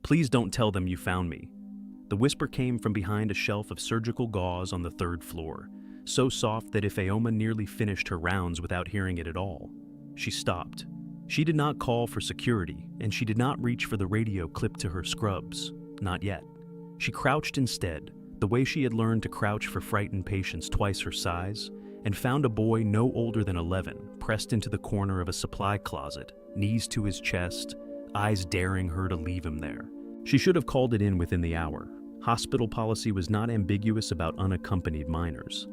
Please don't tell them you found me." The whisper came from behind a shelf of surgical gauze on the third floor, so soft that Ifeoma nearly finished her rounds without hearing it at all. She stopped. She did not call for security, and she did not reach for the radio clipped to her scrubs. Not yet. She crouched instead, the way she had learned to crouch for frightened patients twice her size, and found a boy no older than 11 pressed into the corner of a supply closet, knees to his chest, eyes daring her to leave him there. She should have called it in within the hour. Hospital policy was not ambiguous about unaccompanied minors.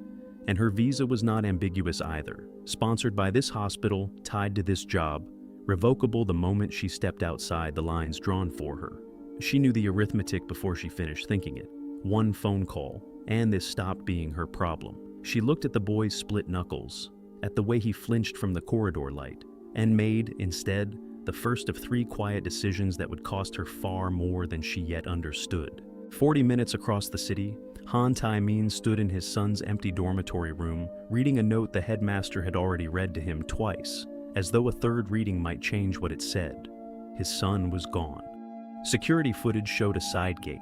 And her visa was not ambiguous either. Sponsored by this hospital, tied to this job, revocable the moment she stepped outside the lines drawn for her. She knew the arithmetic before she finished thinking it. One phone call, and this stopped being her problem. She looked at the boy's split knuckles, at the way he flinched from the corridor light, and made, instead, the first of 3 quiet decisions that would cost her far more than she yet understood. 40 minutes across the city, Han Tai-min stood in his son's empty dormitory room, reading a note the headmaster had already read to him twice, as though a third reading might change what it said. His son was gone. Security footage showed a side gate,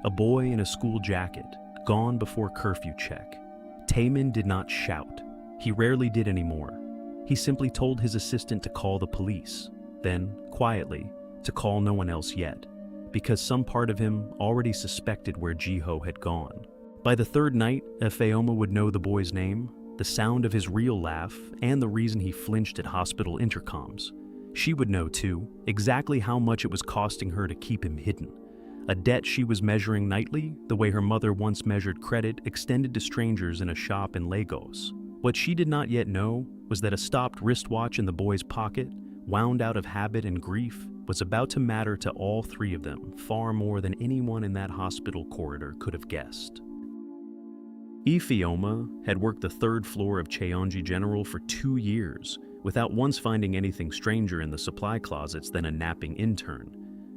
a boy in a school jacket, gone before curfew check. Taemin did not shout. He rarely did anymore. He simply told his assistant to call the police, then, quietly, to call no one else yet, because some part of him already suspected where Jiho had gone. By the third night, Ifeoma would know the boy's name, the sound of his real laugh, and the reason he flinched at hospital intercoms. She would know, too, exactly how much it was costing her to keep him hidden. A debt she was measuring nightly, the way her mother once measured credit extended to strangers in a shop in Lagos. What she did not yet know was that a stopped wristwatch in the boy's pocket, wound out of habit and grief, was about to matter to all 3 of them far more than anyone in that hospital corridor could have guessed. Ifeoma had worked the 3rd floor of Cheonji General for 2 years, without once finding anything stranger in the supply closets than a napping intern.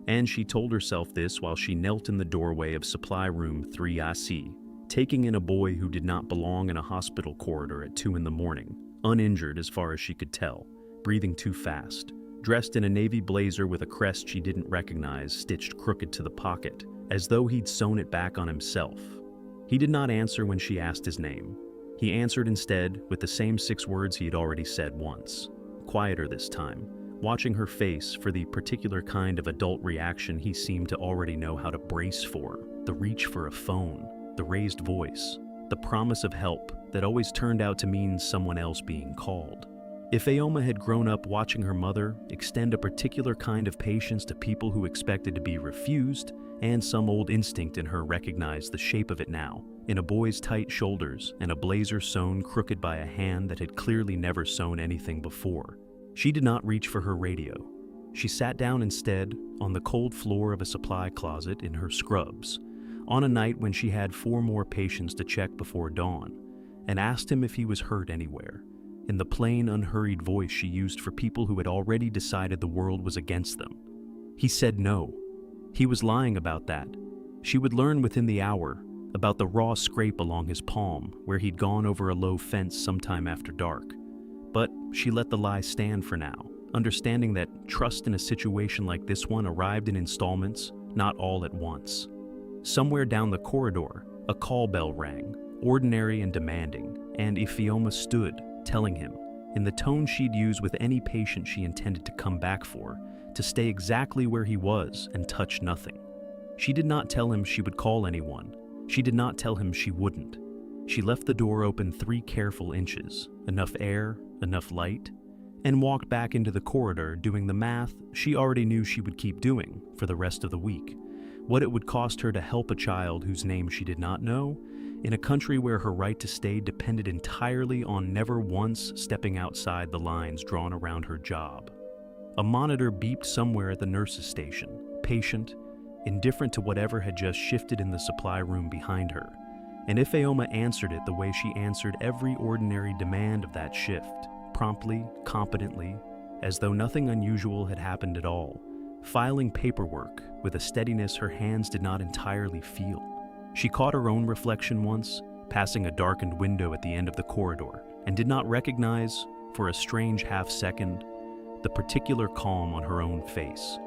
And she told herself this while she knelt in the doorway of supply room 3AC, taking in a boy who did not belong in a hospital corridor at 2 in the morning, uninjured as far as she could tell, breathing too fast, dressed in a navy blazer with a crest she didn't recognize stitched crooked to the pocket, as though he'd sewn it back on himself. He did not answer when she asked his name. He answered instead with the same 6 words he had already said once, quieter this time, watching her face for the particular kind of adult reaction he seemed to already know how to brace for, the reach for a phone, the raised voice, the promise of help that always turned out to mean someone else being called. Ifeoma had grown up watching her mother extend a particular kind of patience to people who expected to be refused, and some old instinct in her recognized the shape of it now, in a boy's tight shoulders and a blazer sewn crooked by a hand that had clearly never sewn anything before. She did not reach for her radio. She sat down instead on the cold floor of a supply closet in her scrubs, on a night when she had 4 more patients to check before dawn, and asked him if he was hurt anywhere, in the plain, unhurried voice she used for people who had already decided the world was against them. He said no. He was lying about that. She would learn within the hour about the raw scrape along his palm where he'd gone over a low fence sometime after dark. But she let the lie stand for now, understanding that trust in a situation like this one arrived in installments, not all at once. Somewhere down the corridor, a call bell rang, ordinary and demanding, and Ifeoma stood, telling him, in the tone she'd use with any patient she intended to come back for, to stay exactly where he was and touch nothing. She did not tell him she would call anyone. She did not tell him she wouldn't. She left the door open 3 careful inches, enough air, enough light, and walked back into the corridor doing the math she already knew she would keep doing for the rest of the week. What it would cost her to help a child whose name she did not know, in a country where her right to stay depended entirely on never once stepping outside the lines drawn around her job. A monitor beeped somewhere at the nurse's station, patient, indifferent to whatever had just shifted in the supply room behind her, and Ifeoma answered it the way she answered every ordinary demand of that shift, promptly, competently, as though nothing unusual had happened at all, filing paperwork with a steadiness her hands did not entirely feel. She caught her own reflection once, passing a darkened window at the end of the corridor, and did not recognize, for a strange half-second, the particular calm on her own face.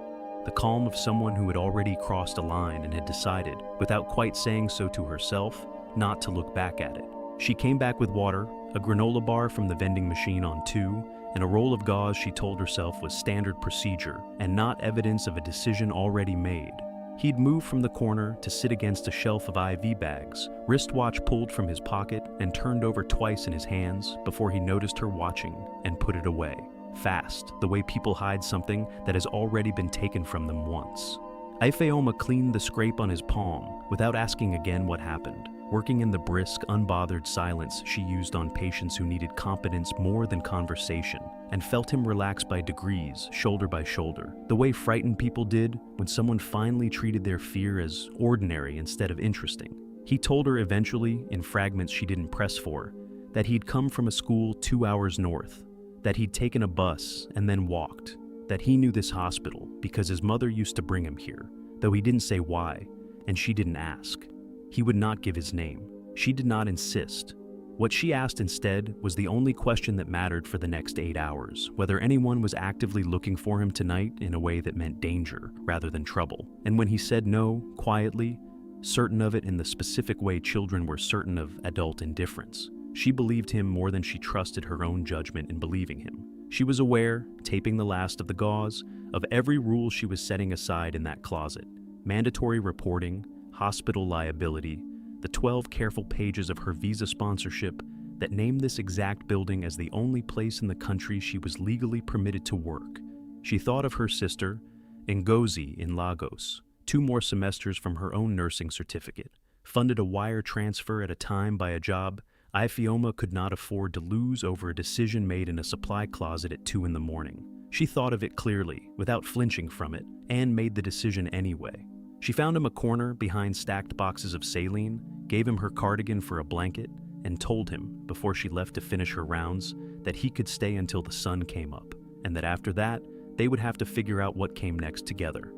the calm of someone who had already crossed a line and had decided, without quite saying so to herself, not to look back at it. She came back with water, a granola bar from the vending machine on 2, and a roll of gauze she told herself was standard procedure and not evidence of a decision already made. He'd moved from the corner to sit against a shelf of IV bags, wristwatch pulled from his pocket and turned over twice in his hands before he noticed her watching and put it away. Fast, the way people hide something that has already been taken from them once. Ifeoma cleaned the scrape on his palm without asking again what happened, working in the brisk, unbothered silence she used on patients who needed competence more than conversation, and felt him relax by degrees, shoulder by shoulder, the way frightened people did when someone finally treated their fear as ordinary instead of interesting. He told her eventually, in fragments she didn't press for, that he'd come from a school 2 hours north, that he'd taken a bus and then walked, that he knew this hospital because his mother used to bring him here, though he didn't say why, and she didn't ask. He would not give his name. She did not insist. What she asked instead was the only question that mattered for the next 8 hours, whether anyone was actively looking for him tonight in a way that meant danger rather than trouble. And when he said no, quietly, certain of it in the specific way children were certain of adult indifference, she believed him more than she trusted her own judgment in believing him. She was aware, taping the last of the gauze, of every rule she was setting aside in that closet. Mandatory reporting, hospital liability, the 12 careful pages of her visa sponsorship that named this exact building as the only place in the country she was legally permitted to work. She thought of her sister, Ngozi in Lagos, 2 more semesters from her own nursing certificate, funded a wire transfer at a time by a job Ifeoma could not afford to lose over a decision made in a supply closet at 2 in the morning. She thought of it clearly, without flinching from it, and made the decision anyway. She found him a corner behind stacked boxes of saline, gave him her cardigan for a blanket, and told him, before she left to finish her rounds, that he could stay until the sun came up, and that after that, they would have to figure out what came next together.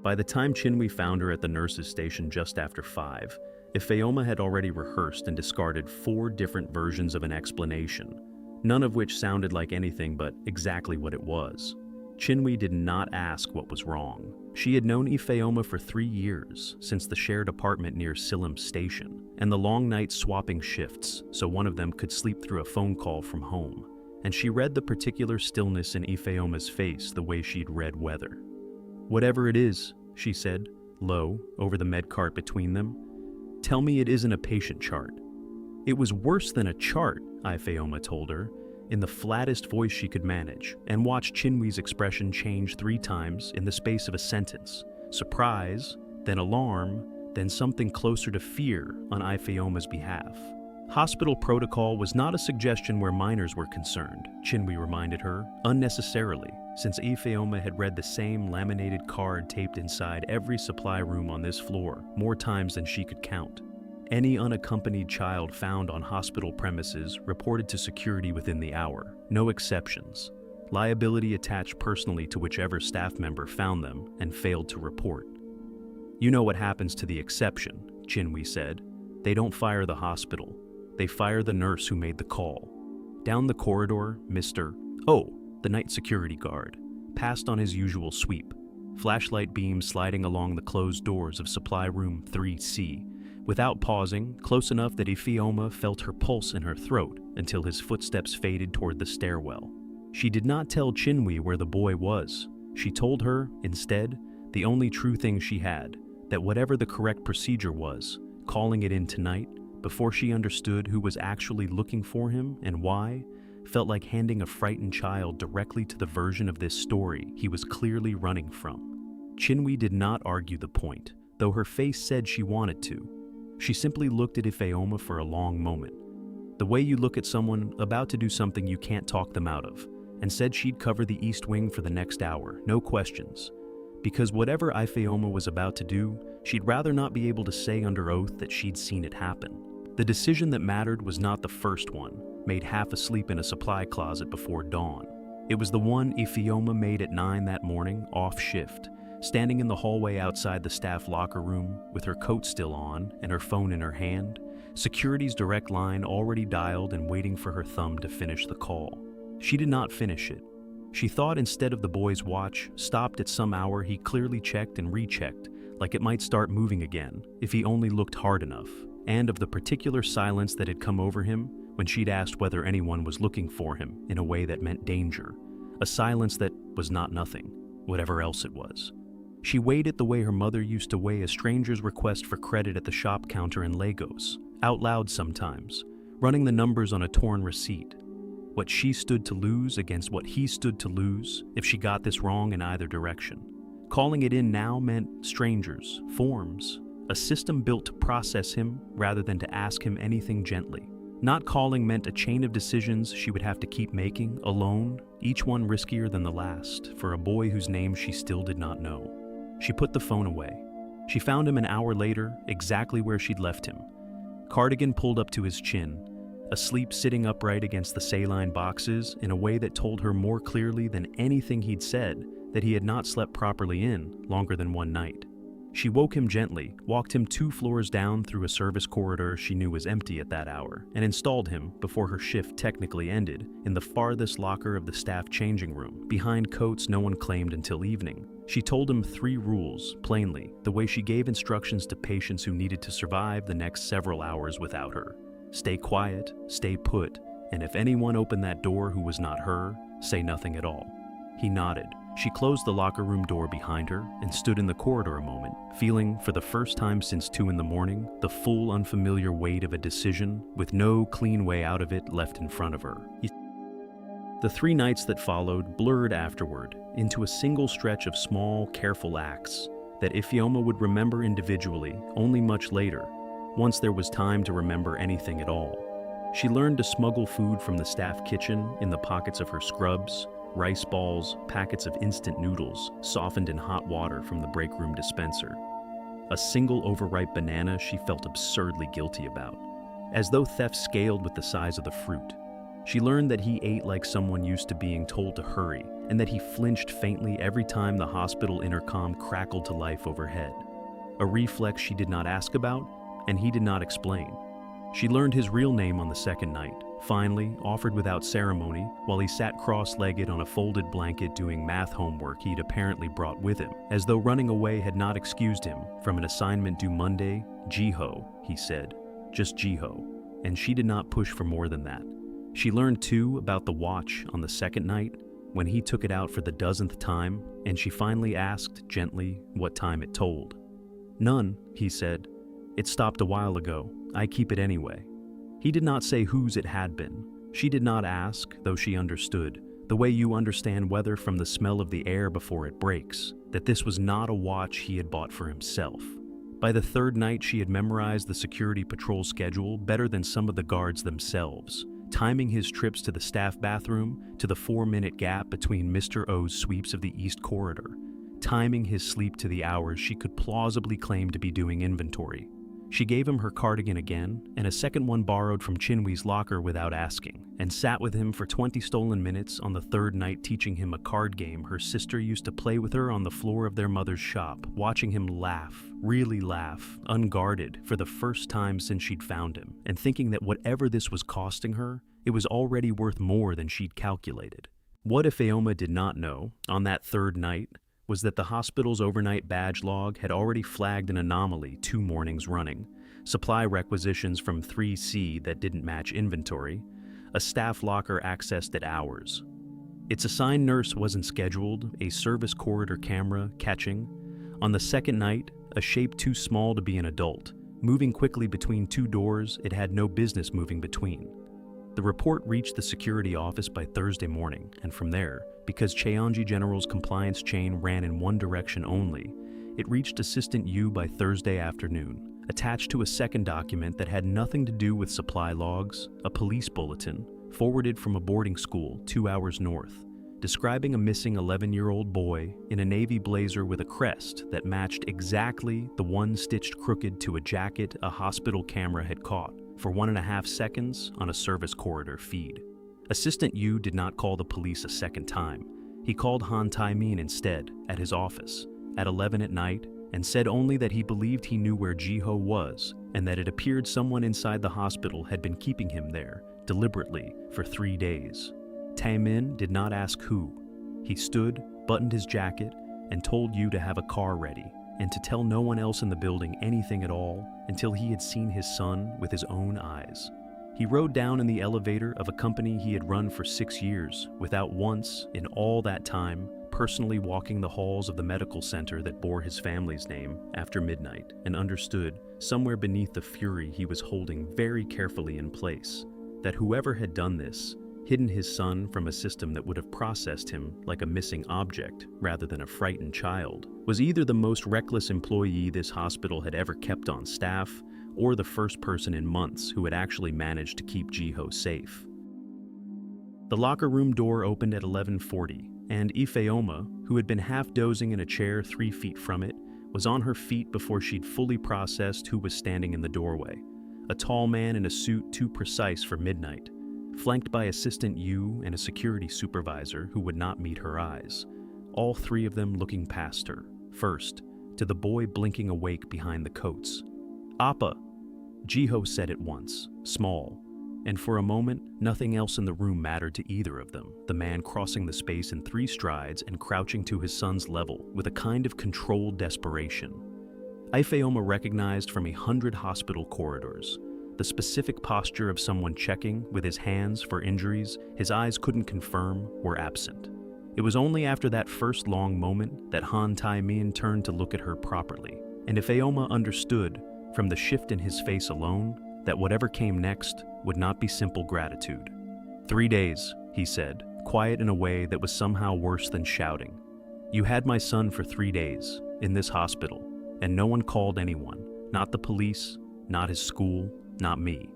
By the time Chinwe found her at the nurse's station just after 5, Ifeoma had already rehearsed and discarded 4 different versions of an explanation, none of which sounded like anything but exactly what it was. Chinwe did not ask what was wrong. She had known Ifeoma for 3 years, since the shared apartment near Silim Station, and the long nights swapping shifts so one of them could sleep through a phone call from home, and she read the particular stillness in Ifeoma's face the way she'd read weather. "Whatever it is," she said, low, over the med cart between them, "tell me it isn't a patient chart." It was worse than a chart, Ifeoma told her, in the flattest voice she could manage, and watched Chinwe's expression change 3 times in the space of a sentence. Surprise, then alarm, then something closer to fear on Ifeoma's behalf. Hospital protocol was not a suggestion where minors were concerned, Chinwe reminded her, unnecessarily, since Ifeoma had read the same laminated card taped inside every supply room on this floor more times than she could count. Any unaccompanied child found on hospital premises reported to security within the hour, no exceptions. Liability attached personally to whichever staff member found them and failed to report. "You know what happens to the exception," Chinwe said. "They don't fire the hospital. They fire the nurse who made the call." Down the corridor, the night security guard, passed on his usual sweep, flashlight beams sliding along the closed doors of supply room 3C, without pausing, close enough that Ifeoma felt her pulse in her throat until his footsteps faded toward the stairwell. She did not tell Chinwe where the boy was. She told her, instead, the only true thing she had, that whatever the correct procedure was, calling it in tonight, before she understood who was actually looking for him and why, felt like handing a frightened child directly to the version of this story he was clearly running from. Chinwe did not argue the point, though her face said she wanted to. She simply looked at Ifeoma for a long moment, the way you look at someone about to do something you can't talk them out of, and said she'd cover the East Wing for the next hour, no questions. Because whatever Ifeoma was about to do, she'd rather not be able to say under oath that she'd seen it happen. The decision that mattered was not the first one, made half asleep in a supply closet before dawn. It was the one Ifeoma made at 9 that morning, off shift, standing in the hallway outside the staff locker room, with her coat still on and her phone in her hand, security's direct line already dialed and waiting for her thumb to finish the call. She did not finish it. She thought instead of the boy's watch, stopped at some hour he clearly checked and rechecked, like it might start moving again if he only looked hard enough, and of the particular silence that had come over him when she'd asked whether anyone was looking for him in a way that meant danger, a silence that was not nothing, whatever else it was. She weighed it the way her mother used to weigh a stranger's request for credit at the shop counter in Lagos, out loud sometimes, running the numbers on a torn receipt. What she stood to lose against what he stood to lose if she got this wrong in either direction. Calling it in now meant strangers, forms, a system built to process him rather than to ask him anything gently. Not calling meant a chain of decisions she would have to keep making, alone, each one riskier than the last, for a boy whose name she still did not know. She put the phone away. She found him an hour later, exactly where she'd left him. Cardigan pulled up to his chin, asleep sitting upright against the saline boxes in a way that told her more clearly than anything he'd said that he had not slept properly in longer than one night. She woke him gently, walked him 2 floors down through a service corridor she knew was empty at that hour, and installed him, before her shift technically ended, in the farthest locker of the staff changing room, behind coats no one claimed until evening. She told him 3 rules, plainly, the way she gave instructions to patients who needed to survive the next several hours without her. Stay quiet, stay put, and if anyone opened that door who was not her, say nothing at all. He nodded. She closed the locker room door behind her and stood in the corridor a moment, feeling, for the first time since 2 a.m, the full unfamiliar weight of a decision with no clean way out of it left in front of her. The 3 nights that followed blurred afterward into a single stretch of small, careful acts that Ifeoma would remember individually only much later, once there was time to remember anything at all. She learned to smuggle food from the staff kitchen in the pockets of her scrubs, rice balls, packets of instant noodles softened in hot water from the break room dispenser. A single overripe banana she felt absurdly guilty about, as though theft scaled with the size of the fruit. She learned that he ate like someone used to being told to hurry, and that he flinched faintly every time the hospital intercom crackled to life overhead. A reflex she did not ask about, and he did not explain. She learned his real name on the 2nd night, finally, offered without ceremony, while he sat cross-legged on a folded blanket doing math homework he'd apparently brought with him. As though running away had not excused him from an assignment due Monday, Jiho, he said. Just Jiho. And she did not push for more than that. She learned too about the watch on the 2nd night, when he took it out for the dozenth time, and she finally asked, gently, what time it told. None, he said. It stopped a while ago. I keep it anyway. He did not say whose it had been. She did not ask, though she understood, the way you understand weather from the smell of the air before it breaks, that this was not a watch he had bought for himself. By the 3rd night, she had memorized the security patrol schedule better than some of the guards themselves, timing his trips to the staff bathroom to the 4-minute gap between Mr. O's sweeps of the East Corridor, timing his sleep to the hours she could plausibly claim to be doing inventory. She gave him her cardigan again, and a second one borrowed from Chinwee's locker without asking, and sat with him for 20 stolen minutes on the 3rd night, teaching him a card game her sister used to play with her on the floor of their mother's shop, watching him laugh, really laugh, unguarded, for the first time since she'd found him, and thinking that whatever this was costing her, it was already worth more than she'd calculated. What Ifeoma did not know, on that 3rd night, was that the hospital's overnight badge log had already flagged an anomaly 2 mornings running, supply requisitions from 3C that didn't match inventory, a staff locker accessed at hours. Its assigned nurse wasn't scheduled, a service corridor camera catching. On the 2nd night, a shape too small to be an adult, moving quickly between 2 doors it had no business moving between. The report reached the security office by Thursday morning, and from there, because Cheonji General's compliance chain ran in one direction only, it reached Assistant Yu by Thursday afternoon, attached to a second document that had nothing to do with supply logs, a police bulletin, forwarded from a boarding school 2 hours north, describing a missing 11-year-old boy in a navy blazer with a crest that matched exactly the one stitched crooked to a jacket a hospital camera had caught for 1.5 seconds on a service corridor feed. Assistant Yu did not call the police a second time. He called Han Tai-min instead, at his office, at 11 at night, and said only that he believed he knew where Jiho was, and that it appeared someone inside the hospital had been keeping him there, deliberately, for 3 days. Tai-min did not ask who. He stood, buttoned his jacket, and told you to have a car ready, and to tell no one else in the building anything at all until he had seen his son with his own eyes. He rode down in the elevator of a company he had run for 6 years, without once, in all that time, personally walking the halls of the medical center that bore his family's name after midnight, and understood, somewhere beneath the fury he was holding very carefully in place, that whoever had done this, hidden his son from a system that would have processed him like a missing object rather than a frightened child, was either the most reckless employee this hospital had ever kept on staff, or the first person in months who had actually managed to keep Jiho safe. The locker room door opened at 11:40, and Ifeoma, who had been half dozing in a chair 3 feet from it, was on her feet before she'd fully processed who was standing in the doorway. A tall man in a suit too precise for midnight, flanked by Assistant Yu and a security supervisor who would not meet her eyes, all three of them looking past her, first, to the boy blinking awake behind the coats. "Appa," Jiho said at once, small, and for a moment, nothing else in the room mattered to either of them, the man crossing the space in 3 strides and crouching to his son's level with a kind of controlled desperation. Ifeoma recognized from 100 hospital corridors the specific posture of someone checking with his hands for injuries his eyes couldn't confirm were absent. It was only after that first long moment that Han Tai-min turned to look at her properly, and Ifeoma understood, from the shift in his face alone, that whatever came next would not be simple gratitude. 3 days, he said, quiet in a way that was somehow worse than shouting. You had my son for 3 days, in this hospital, and no one called anyone, not the police, not his school, not me.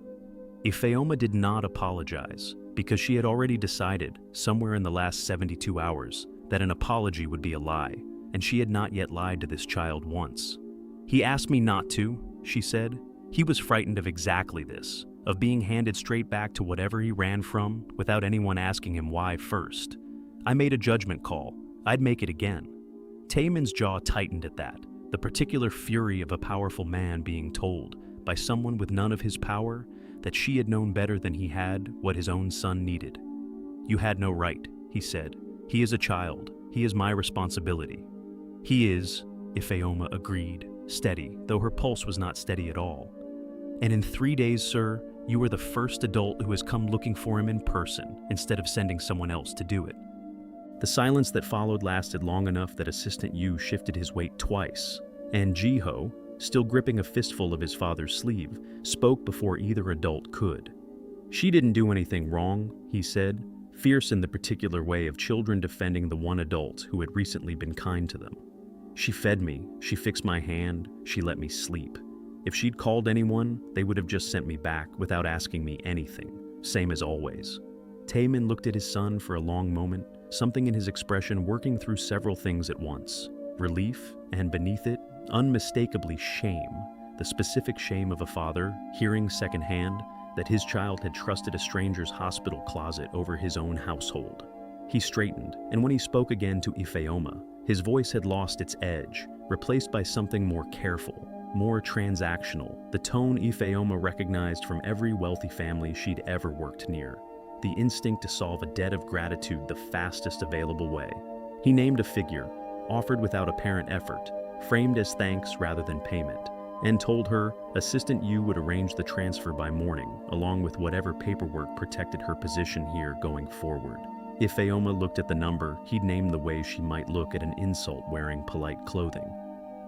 Ifeoma did not apologize, because she had already decided, somewhere in the last 72 hours, that an apology would be a lie, and she had not yet lied to this child once. He asked me not to, she said. He was frightened of exactly this, of being handed straight back to whatever he ran from without anyone asking him why first. I made a judgment call. I'd make it again. Taemin's jaw tightened at that, the particular fury of a powerful man being told, by someone with none of his power, that she had known better than he had what his own son needed. You had no right, he said. He is a child. He is my responsibility. He is, Ifeoma agreed, steady, though her pulse was not steady at all. And in 3 days, sir, you are the first adult who has come looking for him in person, instead of sending someone else to do it. The silence that followed lasted long enough that Assistant Yu shifted his weight twice, and Jiho, still gripping a fistful of his father's sleeve, spoke before either adult could. She didn't do anything wrong, he said, fierce in the particular way of children defending the one adult who had recently been kind to them. She fed me, she fixed my hand, she let me sleep. If she'd called anyone, they would have just sent me back without asking me anything, same as always. Taemin looked at his son for a long moment, something in his expression working through several things at once. Relief, and beneath it, unmistakably shame, the specific shame of a father, hearing secondhand that his child had trusted a stranger's hospital closet over his own household. He straightened, and when he spoke again to Ifeoma, his voice had lost its edge, replaced by something more careful, more transactional, the tone Ifeoma recognized from every wealthy family she'd ever worked near, the instinct to solve a debt of gratitude the fastest available way. He named a figure, offered without apparent effort, framed as thanks rather than payment, and told her Assistant Yu would arrange the transfer by morning, along with whatever paperwork protected her position here going forward. If Ifeoma looked at the number, he'd named the way she might look at an insult wearing polite clothing.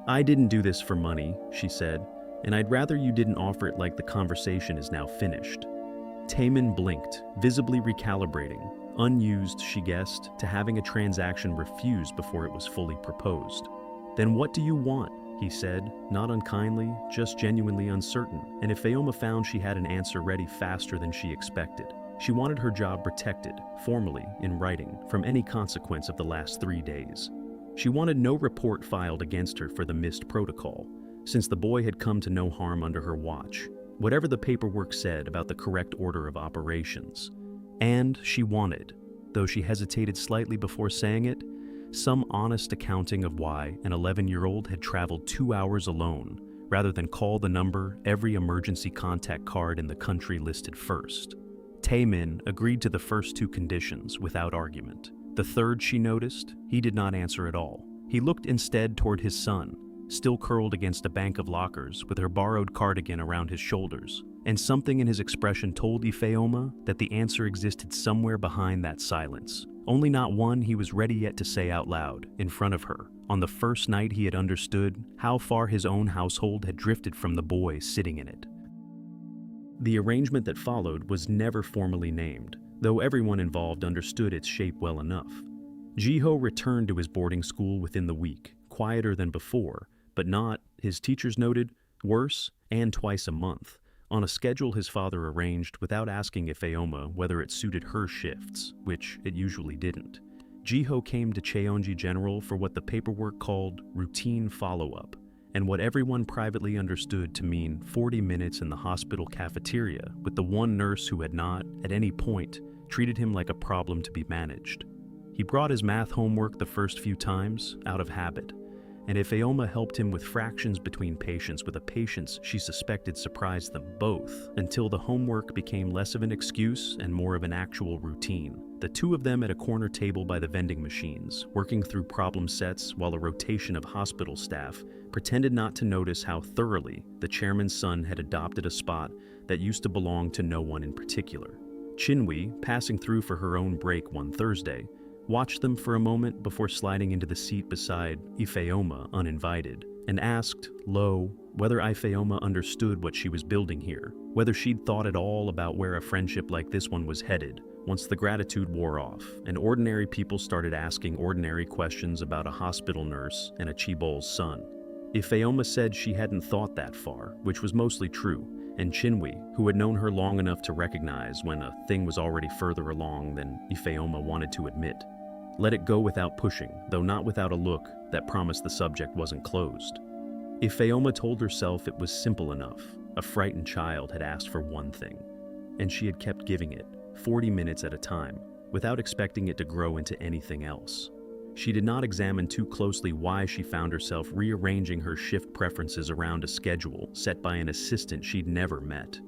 I didn't do this for money, she said, and I'd rather you didn't offer it like the conversation is now finished. Taemin blinked, visibly recalibrating, unused, she guessed, to having a transaction refused before it was fully proposed. Then what do you want? He said, not unkindly, just genuinely uncertain, and Ifeoma found she had an answer ready faster than she expected. She wanted her job protected, formally, in writing, from any consequence of the last 3 days. She wanted no report filed against her for the missed protocol, since the boy had come to no harm under her watch, whatever the paperwork said about the correct order of operations. And she wanted, though she hesitated slightly before saying it, some honest accounting of why an 11-year-old had traveled 2 hours alone, rather than call the number every emergency contact card in the country listed first. Taemin agreed to the first 2 conditions without argument, The third she noticed, he did not answer at all. He looked instead toward his son, still curled against a bank of lockers with her borrowed cardigan around his shoulders, and something in his expression told Ifeoma that the answer existed somewhere behind that silence, only not one he was ready yet to say out loud, in front of her, on the first night he had understood how far his own household had drifted from the boy sitting in it. The arrangement that followed was never formally named, though everyone involved understood its shape well enough. Jiho returned to his boarding school within the week, quieter than before, but not, his teachers noted, worse, and twice a month, on a schedule his father arranged without asking Ifeoma whether it suited her shifts, which it usually didn't. Jiho came to Cheonji General for what the paperwork called routine follow-up, and what everyone privately understood to mean 40 minutes in the hospital cafeteria with the one nurse who had not, at any point, treated him like a problem to be managed. He brought his math homework the first few times, out of habit, and Ifeoma helped him with fractions between patients with a patience she suspected surprised them both, until the homework became less of an excuse and more of an actual routine. The two of them at a corner table by the vending machines, working through problem sets while a rotation of hospital staff pretended not to notice how thoroughly the chairman's son had adopted a spot that used to belong to no one in particular. Chinwe, passing through for her own break one Thursday, watched them for a moment before sliding into the seat beside Ifeoma uninvited, and asked, low, whether Ifeoma understood what she was building here, whether she'd thought at all about where a friendship like this one was headed, once the gratitude wore off, and ordinary people started asking ordinary questions about a hospital nurse and a Chibol's son. Ifeoma said she hadn't thought that far, which was mostly true, and Chinwe, who had known her long enough to recognize when a thing was already further along than Ifeoma wanted to admit, let it go without pushing, though not without a look that promised the subject wasn't closed. Ifeoma told herself it was simple enough. A frightened child had asked for one thing, and she had kept giving it, 40 minutes at a time, without expecting it to grow into anything else. She did not examine too closely why she found herself rearranging her shift preferences around a schedule set by an assistant she'd never met,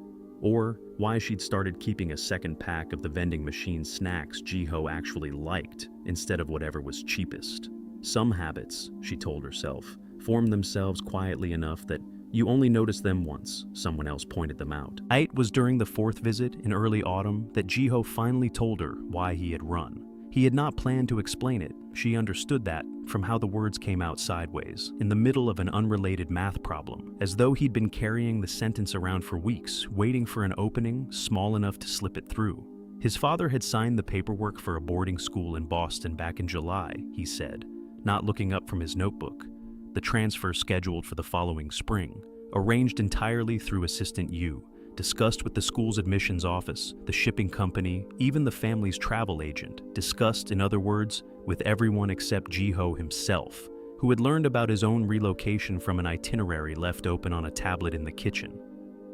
or why she'd started keeping a second pack of the vending machine snacks Jiho actually liked instead of whatever was cheapest. Some habits, she told herself, formed themselves quietly enough that you only noticed them once someone else pointed them out. It was during the fourth visit in early autumn that Jiho finally told her why he had run. He had not planned to explain it. She understood that from how the words came out sideways, in the middle of an unrelated math problem, as though he'd been carrying the sentence around for weeks, waiting for an opening small enough to slip it through. His father had signed the paperwork for a boarding school in Boston back in July, he said, not looking up from his notebook. The transfer scheduled for the following spring, arranged entirely through Assistant U, discussed with the school's admissions office, the shipping company, even the family's travel agent, discussed, in other words, with everyone except Jiho himself, who had learned about his own relocation from an itinerary left open on a tablet in the kitchen.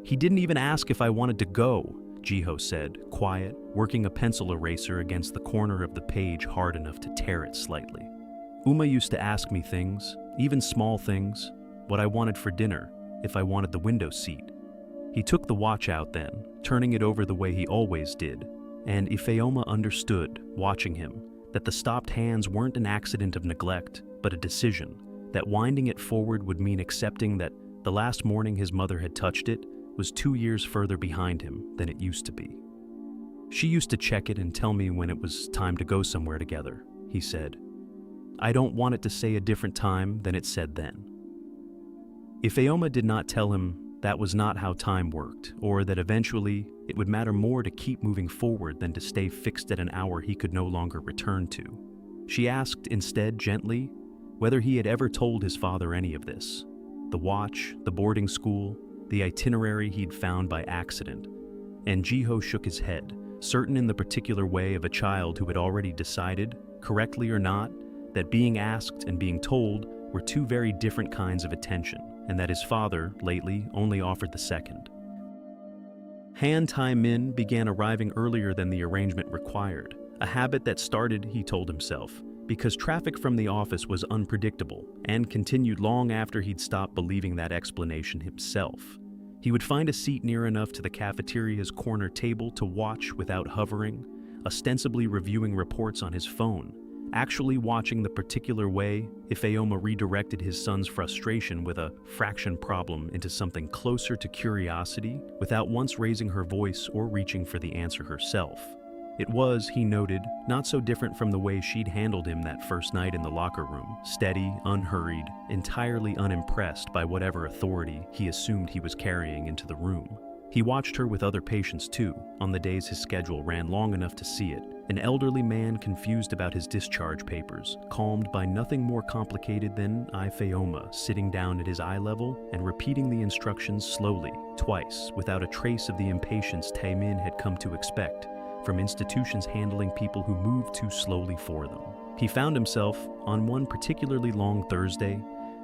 He didn't even ask if I wanted to go, Jiho said, quiet, working a pencil eraser against the corner of the page hard enough to tear it slightly. Uma used to ask me things, even small things, what I wanted for dinner, if I wanted the window seat. He took the watch out then, turning it over the way he always did, and Ifeoma understood, watching him, that the stopped hands weren't an accident of neglect, but a decision, that winding it forward would mean accepting that the last morning his mother had touched it was 2 years further behind him than it used to be. She used to check it and tell me when it was time to go somewhere together, he said. I don't want it to say a different time than it said then. Ifeoma did not tell him that was not how time worked, or that eventually it would matter more to keep moving forward than to stay fixed at an hour he could no longer return to. She asked instead gently whether he had ever told his father any of this. The watch, the boarding school, the itinerary he'd found by accident. And Jiho shook his head, certain in the particular way of a child who had already decided, correctly or not, that being asked and being told were two very different kinds of attention, and that his father, lately, only offered the second. Han Tai-min began arriving earlier than the arrangement required, a habit that started, he told himself, because traffic from the office was unpredictable and continued long after he'd stopped believing that explanation himself. He would find a seat near enough to the cafeteria's corner table to watch without hovering, ostensibly reviewing reports on his phone, Actually watching the particular way Ifeoma redirected his son's frustration with a fraction problem into something closer to curiosity without once raising her voice or reaching for the answer herself. It was, he noted, not so different from the way she'd handled him that first night in the locker room, steady, unhurried, entirely unimpressed by whatever authority he assumed he was carrying into the room. He watched her with other patients too, on the days his schedule ran long enough to see it. An elderly man confused about his discharge papers, calmed by nothing more complicated than Ifeoma sitting down at his eye level and repeating the instructions slowly, twice, without a trace of the impatience Taemin had come to expect from institutions handling people who move too slowly for them. He found himself, on one particularly long Thursday,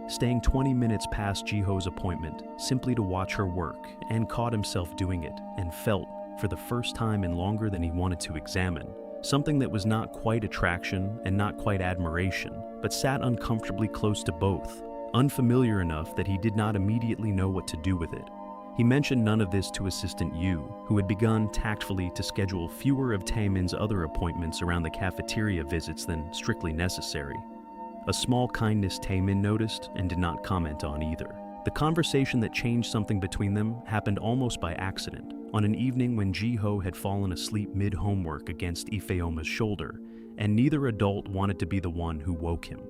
staying 20 minutes past Jiho's appointment simply to watch her work, and caught himself doing it and felt, for the first time in longer than he wanted to examine, something that was not quite attraction and not quite admiration, but sat uncomfortably close to both, unfamiliar enough that he did not immediately know what to do with it. He mentioned none of this to Assistant Yu, who had begun tactfully to schedule fewer of Taemin's other appointments around the cafeteria visits than strictly necessary. A small kindness Taemin noticed and did not comment on either. The conversation that changed something between them happened almost by accident, on an evening when Jiho had fallen asleep mid-homework against Ifeoma's shoulder, and neither adult wanted to be the one who woke him.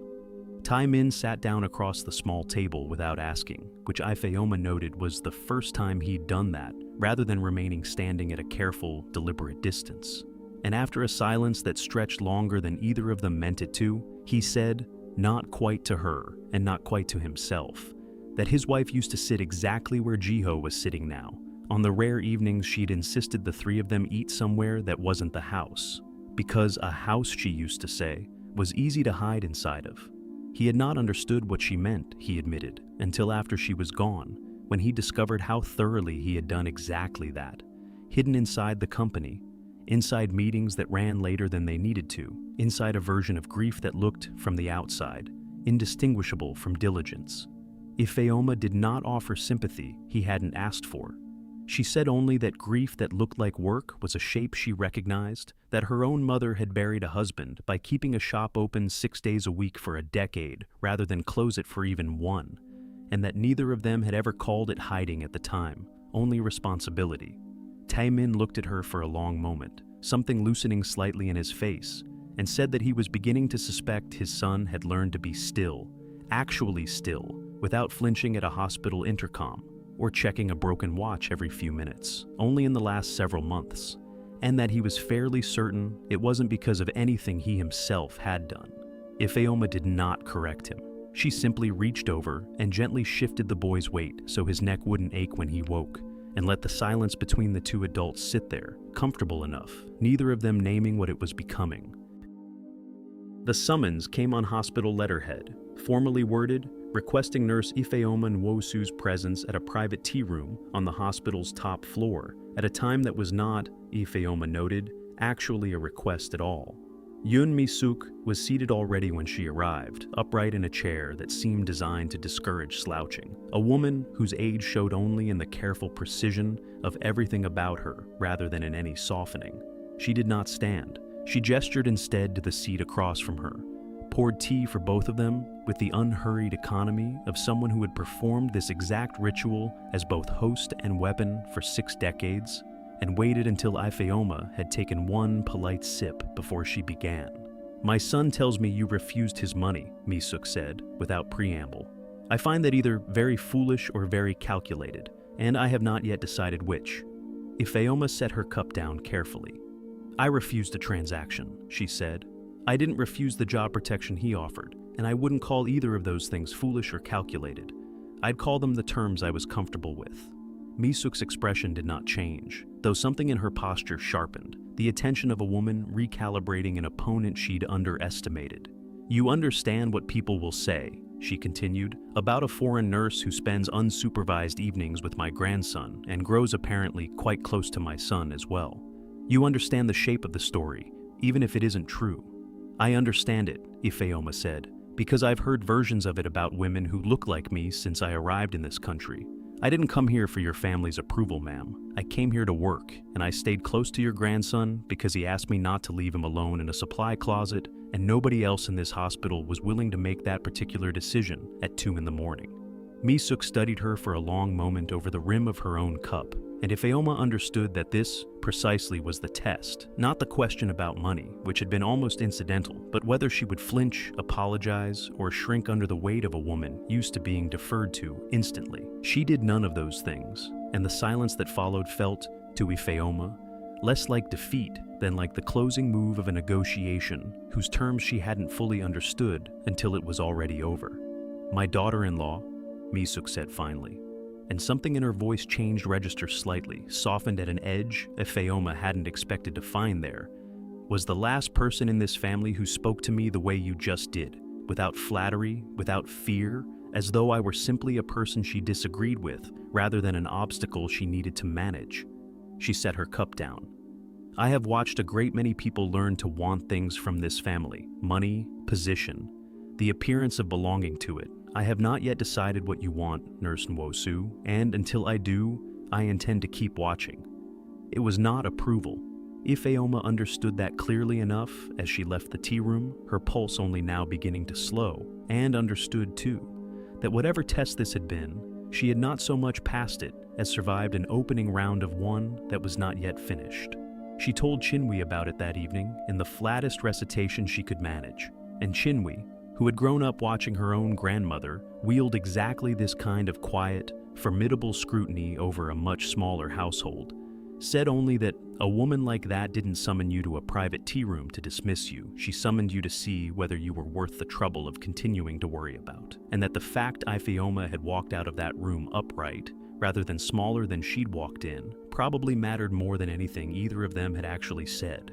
Taemin sat down across the small table without asking, which Ifeoma noted was the first time he'd done that, rather than remaining standing at a careful, deliberate distance. And after a silence that stretched longer than either of them meant it to, he said, not quite to her, and not quite to himself, that his wife used to sit exactly where Jiho was sitting now, on the rare evenings she'd insisted the three of them eat somewhere that wasn't the house, because a house, she used to say, was easy to hide inside of. He had not understood what she meant, he admitted, until after she was gone, when he discovered how thoroughly he had done exactly that, hidden inside the company, inside meetings that ran later than they needed to, inside a version of grief that looked, from the outside, indistinguishable from diligence. Ifeoma did not offer sympathy he hadn't asked for. She said only that grief that looked like work was a shape she recognized, that her own mother had buried a husband by keeping a shop open 6 days a week for a decade rather than close it for even one, and that neither of them had ever called it hiding at the time, only responsibility. Taemin looked at her for a long moment, something loosening slightly in his face, and said that he was beginning to suspect his son had learned to be still, actually still, without flinching at a hospital intercom, or checking a broken watch every few minutes, only in the last several months, and that he was fairly certain it wasn't because of anything he himself had done. Ifeoma did not correct him. She simply reached over and gently shifted the boy's weight so his neck wouldn't ache when he woke, and let the silence between the two adults sit there, comfortable enough, neither of them naming what it was becoming. The summons came on hospital letterhead, formally worded, requesting nurse Ifeoma Nwosu's presence at a private tea room on the hospital's top floor at a time that was not, Ifeoma noted, actually a request at all. Yoon Mi-suk was seated already when she arrived, upright in a chair that seemed designed to discourage slouching, a woman whose age showed only in the careful precision of everything about her rather than in any softening. She did not stand. She gestured instead to the seat across from her, poured tea for both of them with the unhurried economy of someone who had performed this exact ritual as both host and weapon for 6 decades, and waited until Ifeoma had taken one polite sip before she began. "My son tells me you refused his money," Mi-suk said, without preamble. "I find that either very foolish or very calculated, and I have not yet decided which." Ifeoma set her cup down carefully. "I refused the transaction," she said. "I didn't refuse the job protection he offered, and I wouldn't call either of those things foolish or calculated. I'd call them the terms I was comfortable with." Mi-suk's expression did not change, though something in her posture sharpened, the attention of a woman recalibrating an opponent she'd underestimated. "You understand what people will say," she continued, "about a foreign nurse who spends unsupervised evenings with my grandson and grows apparently quite close to my son as well. You understand the shape of the story, even if it isn't true." "I understand it," Ifeoma said, "because I've heard versions of it about women who look like me since I arrived in this country. I didn't come here for your family's approval, ma'am. I came here to work, and I stayed close to your grandson because he asked me not to leave him alone in a supply closet and nobody else in this hospital was willing to make that particular decision at 2 in the morning. Mi-suk studied her for a long moment over the rim of her own cup, and Ifeoma understood that this precisely was the test, not the question about money, which had been almost incidental, but whether she would flinch, apologize, or shrink under the weight of a woman used to being deferred to instantly. She did none of those things, and the silence that followed felt, to Ifeoma, less like defeat than like the closing move of a negotiation whose terms she hadn't fully understood until it was already over. "My daughter-in-law," Mi-suk said finally, and something in her voice changed register slightly, softened at an edge Ifeoma hadn't expected to find there, "was the last person in this family who spoke to me the way you just did, without flattery, without fear, as though I were simply a person she disagreed with, rather than an obstacle she needed to manage." She set her cup down. "I have watched a great many people learn to want things from this family: money, position, the appearance of belonging to it. I have not yet decided what you want, Nurse Nwosu, and until I do, I intend to keep watching." It was not approval. Ifeoma understood that clearly enough as she left the tea room, her pulse only now beginning to slow, and understood, too, that whatever test this had been, she had not so much passed it as survived an opening round of one that was not yet finished. She told Chinwe about it that evening in the flattest recitation she could manage, and Chinwe, who had grown up watching her own grandmother wield exactly this kind of quiet, formidable scrutiny over a much smaller household, said only that a woman like that didn't summon you to a private tea room to dismiss you. She summoned you to see whether you were worth the trouble of continuing to worry about, and that the fact Ifeoma had walked out of that room upright, rather than smaller than she'd walked in, probably mattered more than anything either of them had actually said.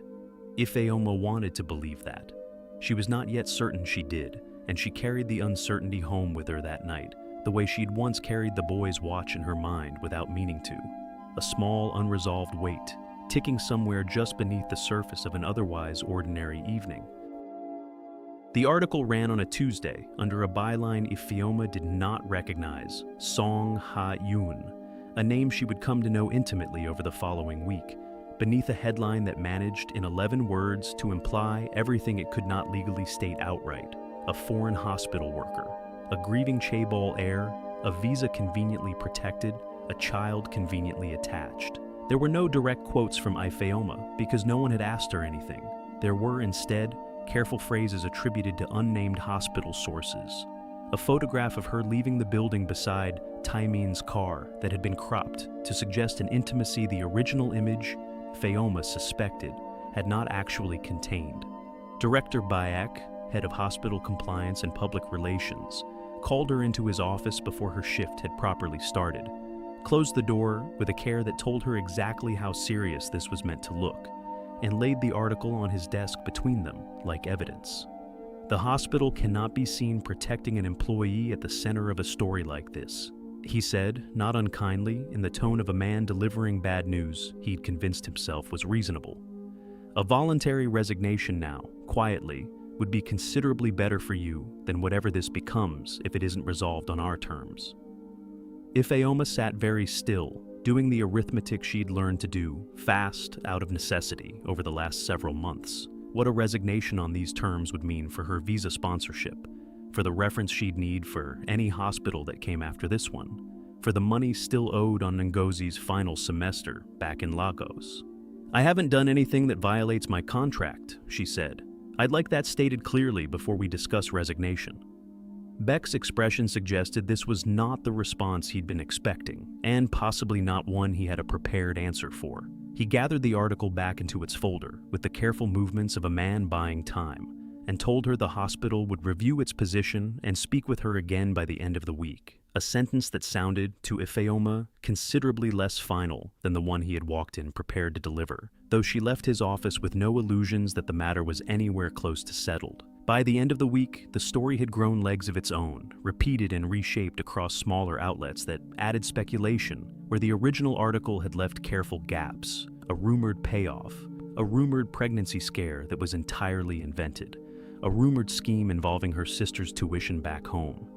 Ifeoma wanted to believe that. She was not yet certain she did, and she carried the uncertainty home with her that night, the way she'd once carried the boy's watch in her mind without meaning to. A small, unresolved weight, ticking somewhere just beneath the surface of an otherwise ordinary evening. The article ran on a Tuesday under a byline Ifeoma did not recognize, Song Ha-yoon, a name she would come to know intimately over the following week, beneath a headline that managed in 11 words to imply everything it could not legally state outright: a foreign hospital worker, a grieving chaebol heir, a visa conveniently protected, a child conveniently attached. There were no direct quotes from Ifeoma because no one had asked her anything. There were instead careful phrases attributed to unnamed hospital sources. A photograph of her leaving the building beside Taimin's car that had been cropped to suggest an intimacy the original image Ifeoma suspected had not actually contained. Director Bayek, head of hospital compliance and public relations, called her into his office before her shift had properly started, closed the door with a care that told her exactly how serious this was meant to look, and laid the article on his desk between them like evidence. "The hospital cannot be seen protecting an employee at the center of a story like this," he said, not unkindly, in the tone of a man delivering bad news he'd convinced himself was reasonable. "A voluntary resignation now, quietly, would be considerably better for you than whatever this becomes if it isn't resolved on our terms." Ifeoma sat very still, doing the arithmetic she'd learned to do, fast, out of necessity, over the last several months. What a resignation on these terms would mean for her visa sponsorship, for the reference she'd need for any hospital that came after this one, for the money still owed on Ngozi's final semester back in Lagos. "I haven't done anything that violates my contract," she said. "I'd like that stated clearly before we discuss resignation." Beck's expression suggested this was not the response he'd been expecting, and possibly not one he had a prepared answer for. He gathered the article back into its folder with the careful movements of a man buying time, and told her the hospital would review its position and speak with her again by the end of the week, a sentence that sounded, to Ifeoma, considerably less final than the one he had walked in prepared to deliver, though she left his office with no illusions that the matter was anywhere close to settled. By the end of the week, the story had grown legs of its own, repeated and reshaped across smaller outlets that added speculation, where the original article had left careful gaps, a rumored payoff, a rumored pregnancy scare that was entirely invented, a rumored scheme involving her sister's tuition back home,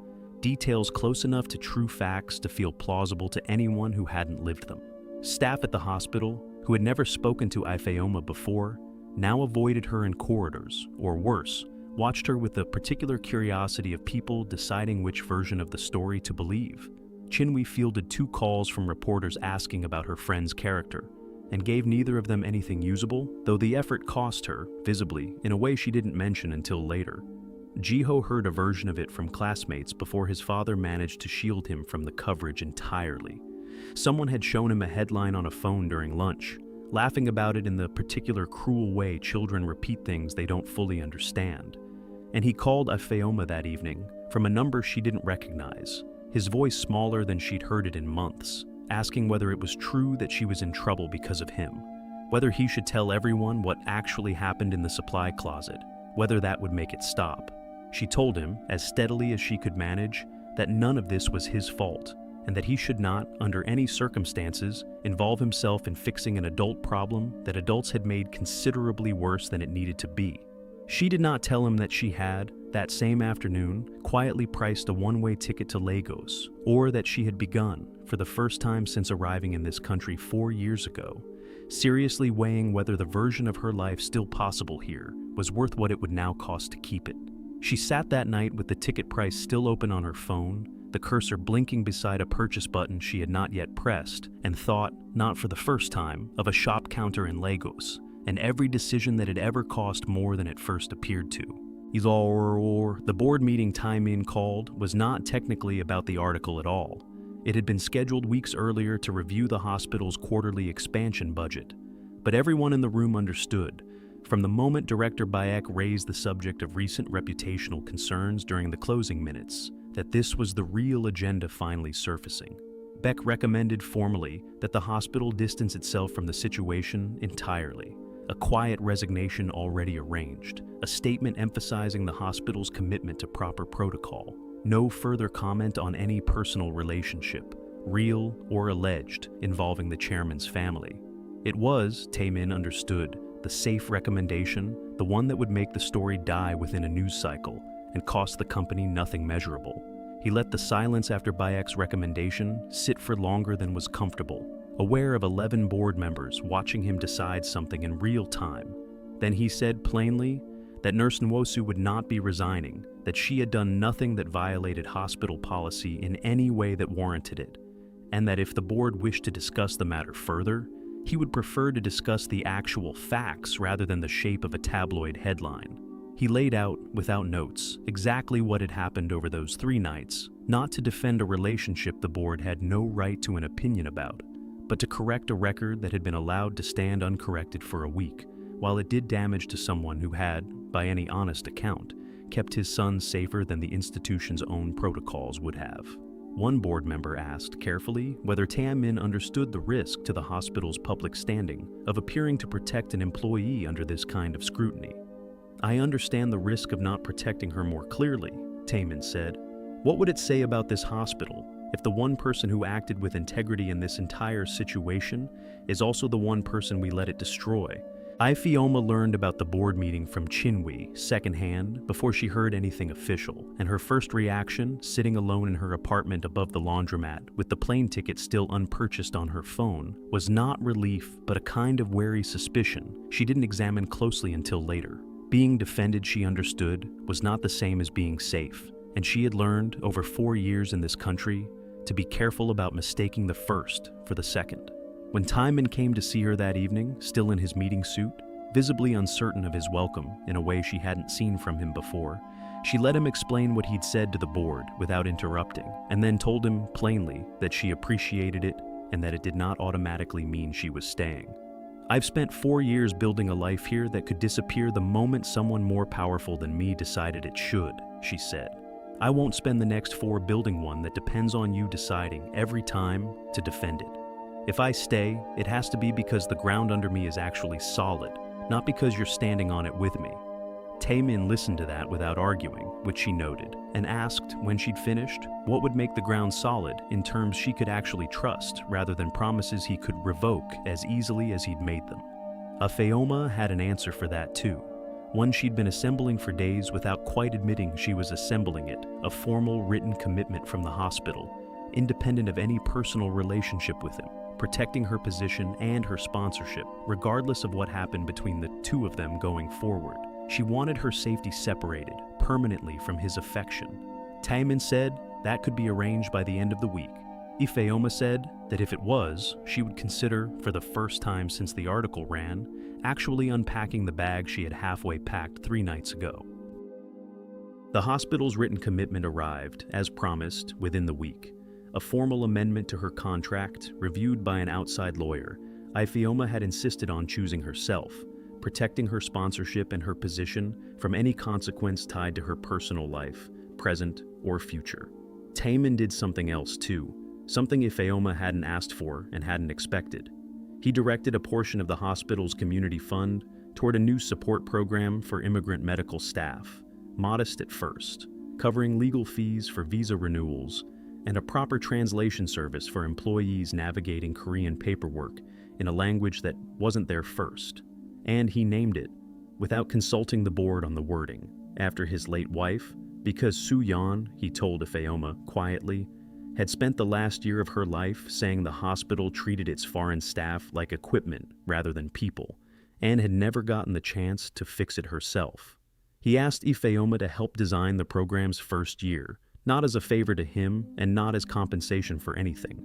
details close enough to true facts to feel plausible to anyone who hadn't lived them. Staff at the hospital, who had never spoken to Ifeoma before, now avoided her in corridors, or worse, watched her with the particular curiosity of people deciding which version of the story to believe. Chin-wee fielded 2 calls from reporters asking about her friend's character, and gave neither of them anything usable, though the effort cost her, visibly, in a way she didn't mention until later. Ji-ho heard a version of it from classmates before his father managed to shield him from the coverage entirely. Someone had shown him a headline on a phone during lunch, laughing about it in the particular cruel way children repeat things they don't fully understand. And he called Ifeoma that evening from a number she didn't recognize, his voice smaller than she'd heard it in months, asking whether it was true that she was in trouble because of him, whether he should tell everyone what actually happened in the supply closet, whether that would make it stop. She told him, as steadily as she could manage, that none of this was his fault, and that he should not, under any circumstances, involve himself in fixing an adult problem that adults had made considerably worse than it needed to be. She did not tell him that she had, that same afternoon, quietly priced a one-way ticket to Lagos, or that she had begun, for the first time since arriving in this country 4 years ago, seriously weighing whether the version of her life still possible here was worth what it would now cost to keep it. She sat that night with the ticket price still open on her phone, the cursor blinking beside a purchase button she had not yet pressed, and thought, not for the first time, of a shop counter in Lagos, and every decision that had ever cost more than it first appeared to. The board meeting Taemin called was not technically about the article at all. It had been scheduled weeks earlier to review the hospital's quarterly expansion budget. But everyone in the room understood, from the moment Director Bayek raised the subject of recent reputational concerns during the closing minutes, that this was the real agenda finally surfacing. Beck recommended formally that the hospital distance itself from the situation entirely. A quiet resignation already arranged, a statement emphasizing the hospital's commitment to proper protocol, no further comment on any personal relationship, real or alleged, involving the chairman's family. It was, Taemin understood, the safe recommendation, the one that would make the story die within a news cycle and cost the company nothing measurable. He let the silence after Bayek's recommendation sit for longer than was comfortable, aware of 11 board members watching him decide something in real time. Then he said plainly that Nurse Nwosu would not be resigning, that she had done nothing that violated hospital policy in any way that warranted it, and that if the board wished to discuss the matter further, he would prefer to discuss the actual facts rather than the shape of a tabloid headline. He laid out, without notes, exactly what had happened over those 3 nights, not to defend a relationship the board had no right to an opinion about, but to correct a record that had been allowed to stand uncorrected for a week, while it did damage to someone who had, by any honest account, kept his son safer than the institution's own protocols would have. One board member asked, carefully, whether Taemin understood the risk to the hospital's public standing of appearing to protect an employee under this kind of scrutiny. "I understand the risk of not protecting her more clearly," Taemin said. "What would it say about this hospital if the one person who acted with integrity in this entire situation is also the one person we let it destroy?" Ifeoma learned about the board meeting from Chin-wee secondhand before she heard anything official, and her first reaction, sitting alone in her apartment above the laundromat with the plane ticket still unpurchased on her phone, was not relief but a kind of wary suspicion she didn't examine closely until later. Being defended, she understood, was not the same as being safe, and she had learned, over 4 years in this country, to be careful about mistaking the first for the second. When Taemin came to see her that evening, still in his meeting suit, visibly uncertain of his welcome in a way she hadn't seen from him before, she let him explain what he'd said to the board without interrupting, and then told him plainly that she appreciated it and that it did not automatically mean she was staying. "I've spent 4 years building a life here that could disappear the moment someone more powerful than me decided it should," she said. "I won't spend the next 4 building one that depends on you deciding every time to defend it. If I stay, it has to be because the ground under me is actually solid, not because you're standing on it with me." Taemin listened to that without arguing, which she noted, and asked, when she'd finished, what would make the ground solid in terms she could actually trust rather than promises he could revoke as easily as he'd made them. Ifeoma had an answer for that too, one she'd been assembling for days without quite admitting she was assembling it, a formal written commitment from the hospital, independent of any personal relationship with him, protecting her position and her sponsorship, regardless of what happened between the two of them going forward. She wanted her safety separated permanently from his affection. Taemin said that could be arranged by the end of the week. Ifeoma said that if it was, she would consider, for the first time since the article ran, actually unpacking the bag she had halfway packed 3 nights ago. The hospital's written commitment arrived, as promised, within the week. A formal amendment to her contract, reviewed by an outside lawyer. Ifeoma had insisted on choosing herself, protecting her sponsorship and her position from any consequence tied to her personal life, present or future. Taemin did something else too, something Ifeoma hadn't asked for and hadn't expected. He directed a portion of the hospital's community fund toward a new support program for immigrant medical staff, modest at first, covering legal fees for visa renewals and a proper translation service for employees navigating Korean paperwork in a language that wasn't their first. And he named it, without consulting the board on the wording, after his late wife, because Soo-yeon, he told Ifeoma quietly, had spent the last year of her life saying the hospital treated its foreign staff like equipment rather than people, and had never gotten the chance to fix it herself. He asked Ifeoma to help design the program's first year, not as a favor to him and not as compensation for anything,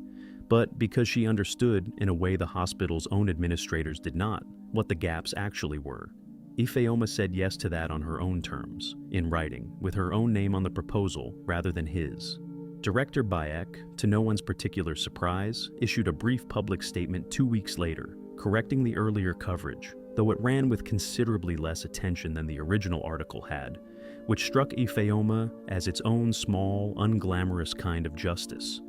but because she understood, in a way the hospital's own administrators did not, what the gaps actually were. Ifeoma said yes to that on her own terms, in writing, with her own name on the proposal rather than his. Director Bayek, to no one's particular surprise, issued a brief public statement 2 weeks later, correcting the earlier coverage, though it ran with considerably less attention than the original article had, which struck Ifeoma as its own small, unglamorous kind of justice,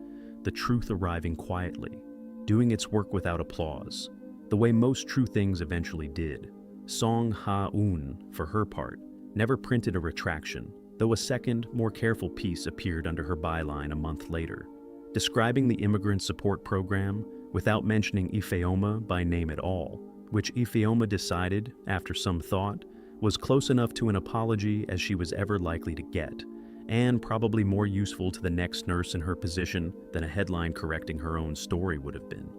the truth arriving quietly, doing its work without applause, the way most true things eventually did. Song Ha-eun, for her part, never printed a retraction, though a second, more careful piece appeared under her byline a month later, describing the immigrant support program without mentioning Ifeoma by name at all, which Ifeoma decided, after some thought, was close enough to an apology as she was ever likely to get, and probably more useful to the next nurse in her position than a headline correcting her own story would have been.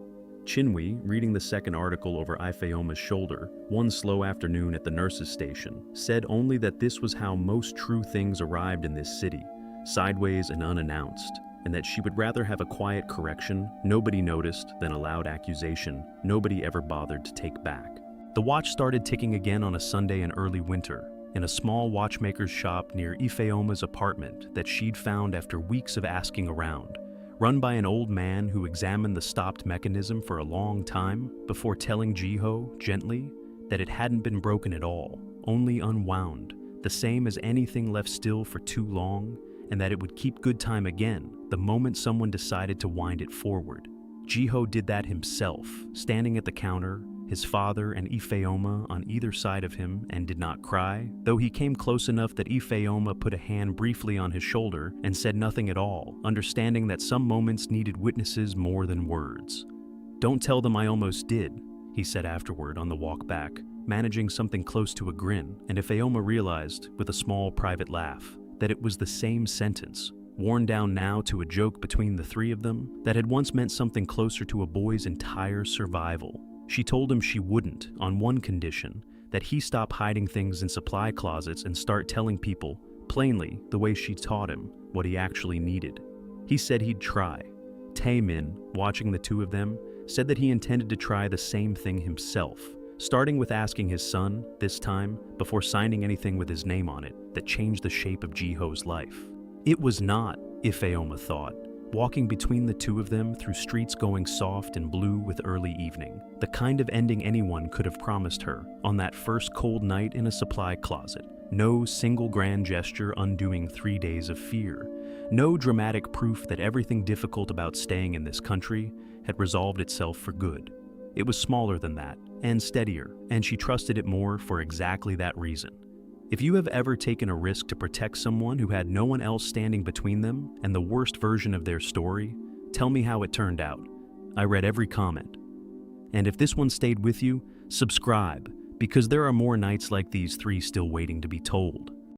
Chinwe, reading the second article over Ifeoma's shoulder one slow afternoon at the nurse's station, said only that this was how most true things arrived in this city, sideways and unannounced, and that she would rather have a quiet correction nobody noticed than a loud accusation nobody ever bothered to take back. The watch started ticking again on a Sunday in early winter, in a small watchmaker's shop near Ifeoma's apartment that she'd found after weeks of asking around, run by an old man who examined the stopped mechanism for a long time before telling Jiho, gently, that it hadn't been broken at all, only unwound, the same as anything left still for too long, and that it would keep good time again the moment someone decided to wind it forward. Jiho did that himself, standing at the counter, his father and Ifeoma on either side of him, and did not cry, though he came close enough that Ifeoma put a hand briefly on his shoulder and said nothing at all, understanding that some moments needed witnesses more than words. "Don't tell them I almost did," he said afterward on the walk back, managing something close to a grin, and Ifeoma realized, with a small private laugh, that it was the same sentence, worn down now to a joke between the three of them, that had once meant something closer to a boy's entire survival. She told him she wouldn't, on one condition, that he stop hiding things in supply closets and start telling people, plainly, the way she taught him, what he actually needed. He said he'd try. Taemin, watching the two of them, said that he intended to try the same thing himself, starting with asking his son, this time, before signing anything with his name on it, that changed the shape of Jiho's life. It was not, Ifeoma thought, walking between the two of them through streets going soft and blue with early evening, the kind of ending anyone could have promised her on that first cold night in a supply closet. No single grand gesture undoing 3 days of fear. No dramatic proof that everything difficult about staying in this country had resolved itself for good. It was smaller than that, and steadier, and she trusted it more for exactly that reason. If you have ever taken a risk to protect someone who had no one else standing between them and the worst version of their story, tell me how it turned out. I read every comment. And if this one stayed with you, subscribe, because there are more nights like these 3 still waiting to be told.